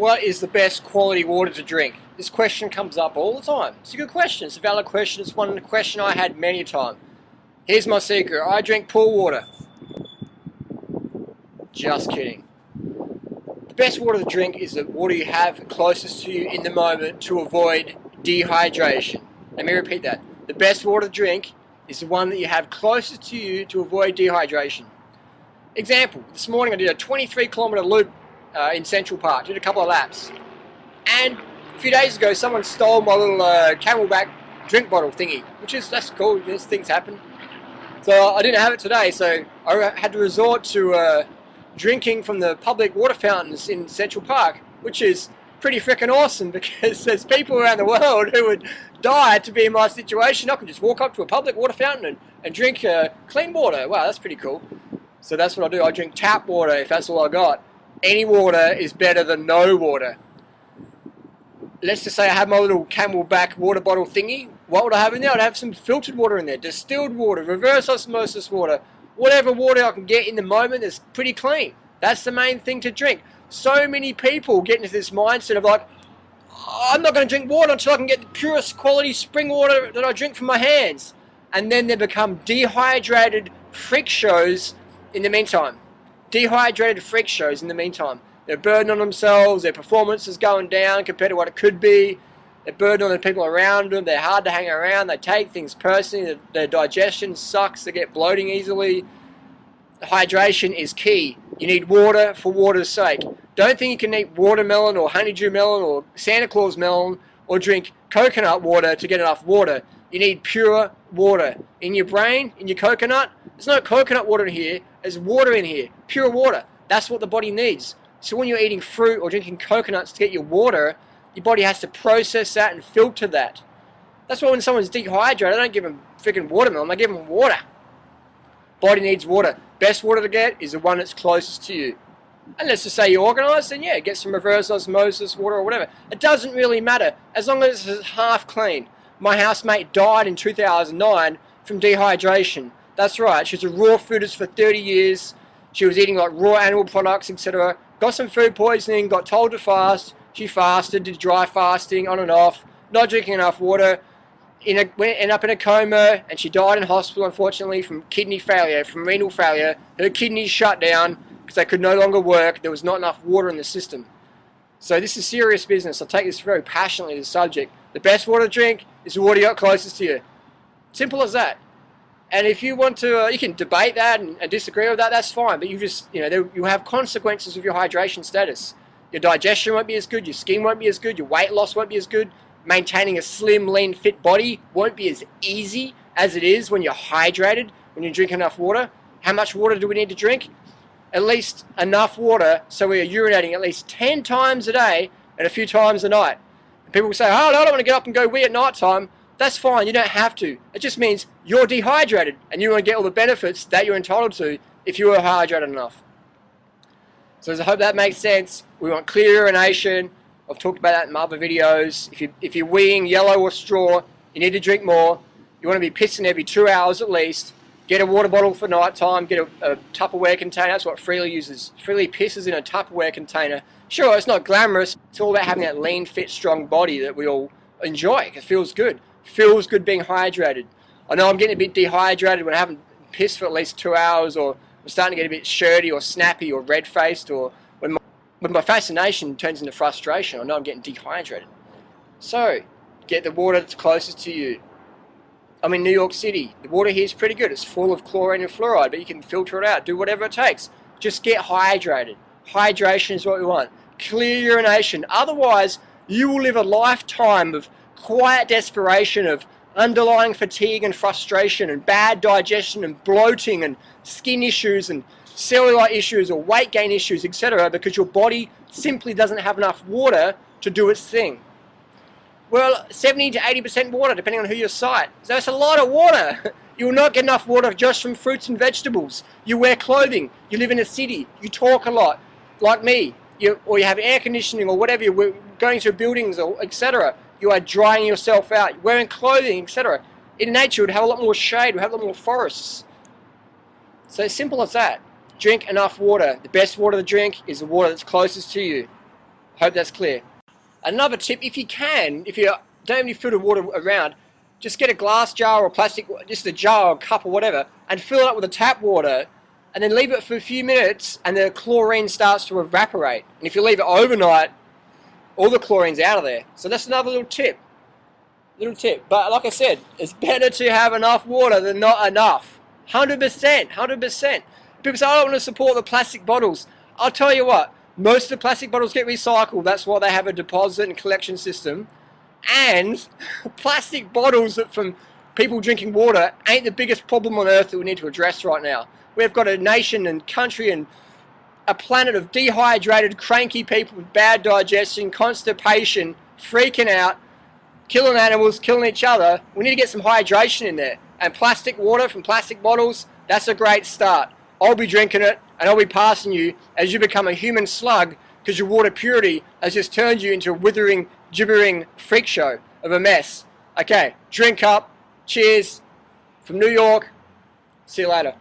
What is the best quality water to drink? This question comes up all the time. It's a good question. It's a valid question. It's one question I had many a time. Here's my secret. I drink pool water. Just kidding. The best water to drink is the water you have closest to you in the moment to avoid dehydration. Let me repeat that. The best water to drink is the one that you have closest to you to avoid dehydration. Example, this morning I did a 23-kilometre loop in Central Park, did a couple of laps. And a few days ago someone stole my little Camelback drink bottle thingy, that's cool, things happen. So I didn't have it today, so I had to resort to drinking from the public water fountains in Central Park, which is pretty freaking awesome because there's people around the world who would die to be in my situation. I can just walk up to a public water fountain and drink clean water. Wow, that's pretty cool. So that's what I do. I drink tap water if that's all I got. Any water is better than no water. Let's just say I have my little Camelback water bottle thingy. What would I have in there? I'd have some filtered water in there, distilled water, reverse osmosis water, whatever water I can get in the moment that's pretty clean. That's the main thing to drink. So many people get into this mindset of like, I'm not going to drink water until I can get the purest quality spring water that I drink from my hands. And then they become dehydrated freak shows in the meantime. Dehydrated freak shows in the meantime. They're burdened on themselves, their performance is going down compared to what it could be. They're burdened on the people around them, they're hard to hang around, they take things personally, their digestion sucks, they get bloating easily. Hydration is key. You need water for water's sake. Don't think you can eat watermelon or honeydew melon or Santa Claus melon or drink coconut water to get enough water. You need pure water. In your brain, in your coconut, there's no coconut water in here, there's water in here. Pure water. That's what the body needs. So when you're eating fruit or drinking coconuts to get your water, your body has to process that and filter that. That's why when someone's dehydrated, I don't give them freaking watermelon, I give them water. Body needs water. Best water to get is the one that's closest to you. And let's just say you're organised, then yeah, get some reverse osmosis water or whatever. It doesn't really matter, as long as it's half clean. My housemate died in 2009 from dehydration. That's right, she was a raw foodist for 30 years. She was eating like raw animal products, etc. Got some food poisoning, got told to fast. She fasted, did dry fasting on and off, not drinking enough water. Ended up in a coma, and she died in hospital, unfortunately, from kidney failure, from renal failure. Her kidneys shut down because they could no longer work. There was not enough water in the system. So this is serious business. I take this very passionately, this subject. The best water to drink is the water you got closest to you. Simple as that. And if you want to, you can debate that and disagree with that, that's fine. But you have consequences of your hydration status. Your digestion won't be as good, your skin won't be as good, your weight loss won't be as good. Maintaining a slim, lean, fit body won't be as easy as it is when you're hydrated, when you drink enough water. How much water do we need to drink? At least enough water so we are urinating at least 10 times a day and a few times a night. And people will say, oh, I don't want to get up and go wee at night time. That's fine, you don't have to. It just means you're dehydrated and you won't get all the benefits that you're entitled to if you are hydrated enough. So I hope that makes sense. We want clear urination. I've talked about that in my other videos. If you're weeing yellow or straw, you need to drink more. You want to be pissing every 2 hours at least. Get a water bottle for night time. Get a Tupperware container. That's what Freelee uses. Freelee pisses in a Tupperware container. Sure, it's not glamorous. It's all about having that lean, fit, strong body that we all enjoy. It feels good. Feels good being hydrated. I know I'm getting a bit dehydrated when I haven't pissed for at least 2 hours, or I'm starting to get a bit shirty or snappy or red-faced, or when my fascination turns into frustration, I know I'm getting dehydrated. So, get the water that's closest to you. I'm in New York City. The water here is pretty good. It's full of chlorine and fluoride, but you can filter it out. Do whatever it takes. Just get hydrated. Hydration is what we want. Clear urination. Otherwise, you will live a lifetime of quiet desperation, of underlying fatigue and frustration and bad digestion and bloating and skin issues and cellulite issues or weight gain issues, etc., because your body simply doesn't have enough water to do its thing. Well, 70 to 80% water, depending on who you cite. So that's a lot of water. You will not get enough water just from fruits and vegetables. You wear clothing. You live in a city. You talk a lot, like me. Or you have air conditioning or whatever. You're going through buildings, or etc. You are drying yourself out. You're wearing clothing, etc. In nature, you would have a lot more shade. We have a lot more forests. So it's simple as that. Drink enough water. The best water to drink is the water that's closest to you. Hope that's clear. Another tip, if you can, if you don't have any filtered water around, just get a glass jar or plastic, just a jar or a cup or whatever, and fill it up with the tap water, and then leave it for a few minutes, and the chlorine starts to evaporate. And if you leave it overnight, all the chlorine's out of there. So that's another little tip. But like I said, it's better to have enough water than not enough. 100%, 100%. People say, I don't want to support the plastic bottles. I'll tell you what, most of the plastic bottles get recycled. That's why they have a deposit and collection system. And plastic bottles from people drinking water ain't the biggest problem on earth that we need to address right now. We've got a nation and country and a planet of dehydrated, cranky people with bad digestion, constipation, freaking out, killing animals, killing each other. We need to get some hydration in there. And plastic water from plastic bottles, that's a great start. I'll be drinking it, and I'll be passing you as you become a human slug, because your water purity has just turned you into a withering, gibbering freak show of a mess. Okay, drink up. Cheers. From New York. See you later.